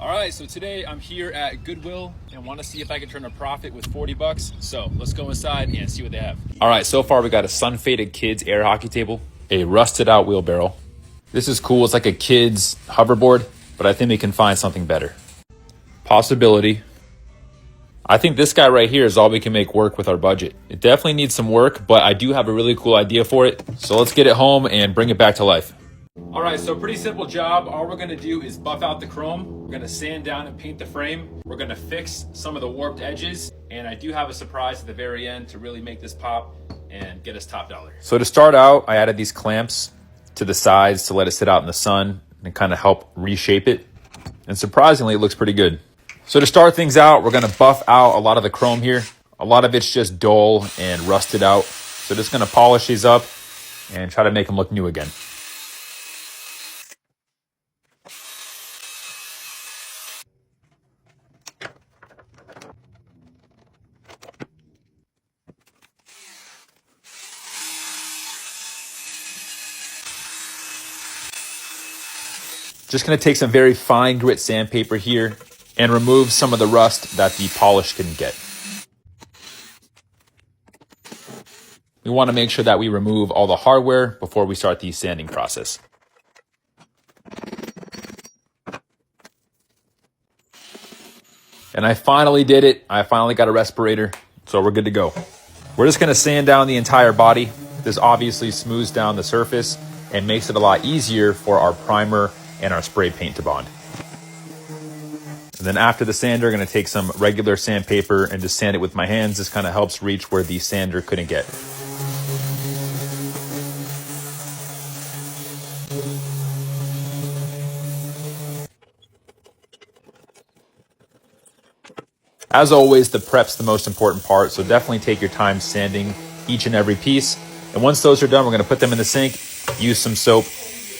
All right, so today I'm here at Goodwill and want to see if I can turn a profit with 40 bucks. So let's go inside and see what they have. All right, so far we got a sun-faded kids air hockey table, a rusted out wheelbarrow. This is cool, it's like a kid's hoverboard, but I think we can find something better. Possibility. I think this guy right here is all we can make work with our budget. It definitely needs some work, but I do have a really cool idea for it. So let's get it home and bring it back to life. All right, so pretty simple job. All we're gonna do is buff out the chrome. We're gonna sand down and paint the frame. We're gonna fix some of the warped edges. And I do have a surprise at the very end to really make this pop and get us top dollar. So to start out, I added these clamps to the sides to let it sit out in the sun and kind of help reshape it. And surprisingly, it looks pretty good. So to start things out, we're gonna buff out a lot of the chrome here. A lot of it's just dull and rusted out. So just gonna polish these up and try to make them look new again. Just gonna take some very fine grit sandpaper here and remove some of the rust that the polish couldn't get. We wanna make sure that we remove all the hardware before we start the sanding process. And I finally did it. I finally got a respirator, so we're good to go. We're just gonna sand down the entire body. This obviously smooths down the surface and makes it a lot easier for our primer and our spray paint to bond. And then after the sander, I'm gonna take some regular sandpaper and just sand it with my hands. This kind of helps reach where the sander couldn't get. As always, the prep's the most important part, so definitely take your time sanding each and every piece. And once those are done, we're gonna put them in the sink, use some soap,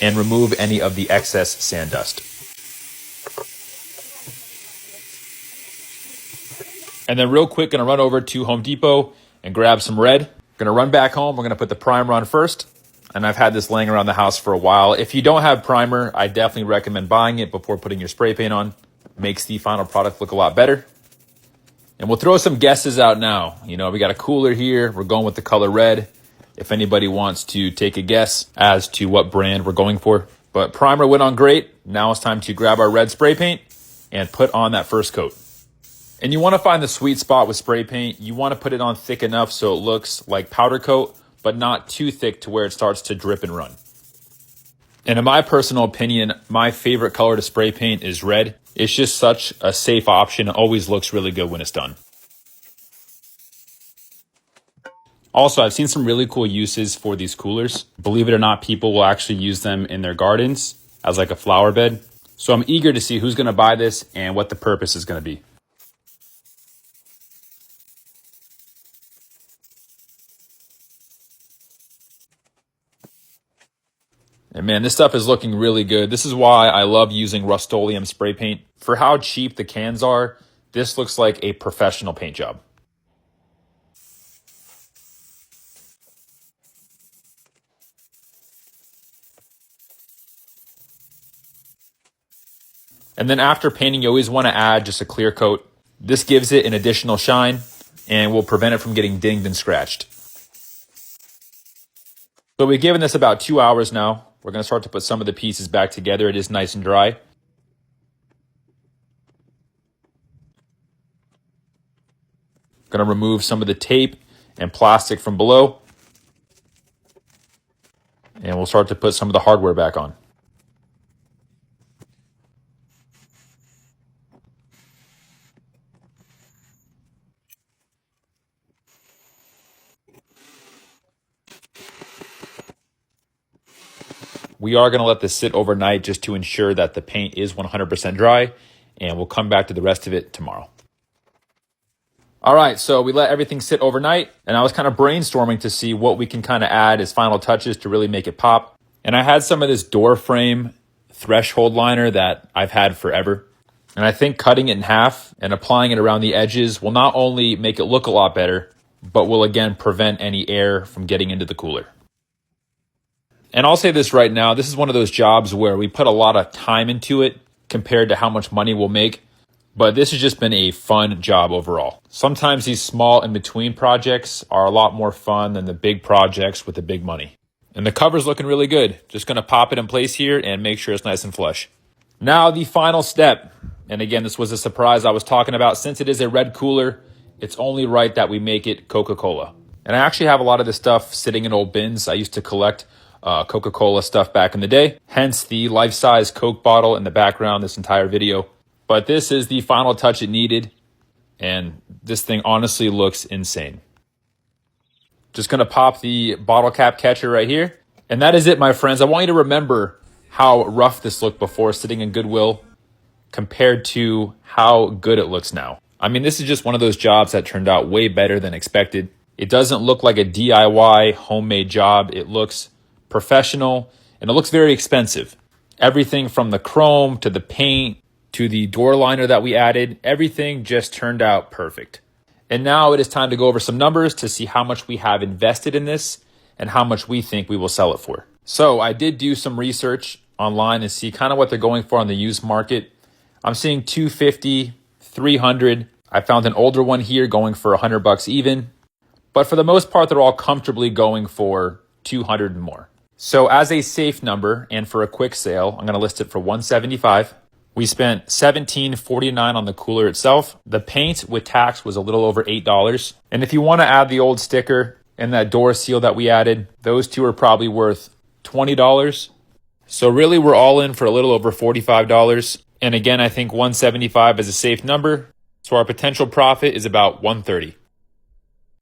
and remove any of the excess sand dust. And then real quick, gonna run over to Home Depot and grab some red. Gonna run back home, we're gonna put the primer on first. And I've had this laying around the house for a while. If you don't have primer, I definitely recommend buying it before putting your spray paint on. Makes the final product look a lot better. And we'll throw some guesses out now. You know, we got a cooler here. We're going with the color red. If anybody wants to take a guess as to what brand we're going for. But primer went on great. Now it's time to grab our red spray paint and put on that first coat. And you want to find the sweet spot with spray paint. You want to put it on thick enough so it looks like powder coat, but not too thick to where it starts to drip and run. And in my personal opinion, my favorite color to spray paint is red. It's just such a safe option. It always looks really good when it's done. Also, I've seen some really cool uses for these coolers. Believe it or not, people will actually use them in their gardens as like a flower bed. So I'm eager to see who's going to buy this and what the purpose is going to be. And man, this stuff is looking really good. This is why I love using Oleum spray paint. For how cheap the cans are, this looks like a professional paint job. And then after painting, you always want to add just a clear coat. This gives it an additional shine and will prevent it from getting dinged and scratched. So we've given this about 2 hours now. We're going to start to put some of the pieces back together. It is nice and dry. Going to remove some of the tape and plastic from below. And we'll start to put some of the hardware back on. We are going to let this sit overnight just to ensure that the paint is 100% dry, and we'll come back to the rest of it tomorrow. All right, so we let everything sit overnight, and I was kind of brainstorming to see what we can kind of add as final touches to really make it pop. And I had some of this door frame threshold liner that I've had forever. And I think cutting it in half and applying it around the edges will not only make it look a lot better, but will again prevent any air from getting into the cooler. And I'll say this right now, this is one of those jobs where we put a lot of time into it, compared to how much money we'll make. But this has just been a fun job overall. Sometimes these small in between projects are a lot more fun than the big projects with the big money. And the cover's looking really good. Just gonna pop it in place here and make sure it's nice and flush. Now the final step. And again, this was a surprise I was talking about. Since it is a red cooler, it's only right that we make it Coca-Cola. And I actually have a lot of this stuff sitting in old bins. I used to collect Coca-Cola stuff back in the day. Hence the life-size Coke bottle in the background this entire video. But this is the final touch it needed. And this thing honestly looks insane. Just gonna pop the bottle cap catcher right here. And that is it, my friends. I want you to remember how rough this looked before sitting in Goodwill compared to how good it looks now. I mean, this is just one of those jobs that turned out way better than expected. It doesn't look like a DIY homemade job. It looks professional and it looks very expensive. Everything from the chrome to the paint to the door liner that we added, everything just turned out perfect. And now it is time to go over some numbers to see how much we have invested in this and how much we think we will sell it for. So I did do some research online and see kind of what they're going for on the used market. I'm seeing $250, $300. I found an older one here going for $100 even. But for the most part, they're all comfortably going for $200 and more. So as a safe number and for a quick sale, I'm going to list it for $175. We spent $17.49 on the cooler itself. The paint with tax was a little over $8. And if you want to add the old sticker and that door seal that we added, those two are probably worth $20. So really we're all in for a little over $45. And again, I think $175 is a safe number. So our potential profit is about $130.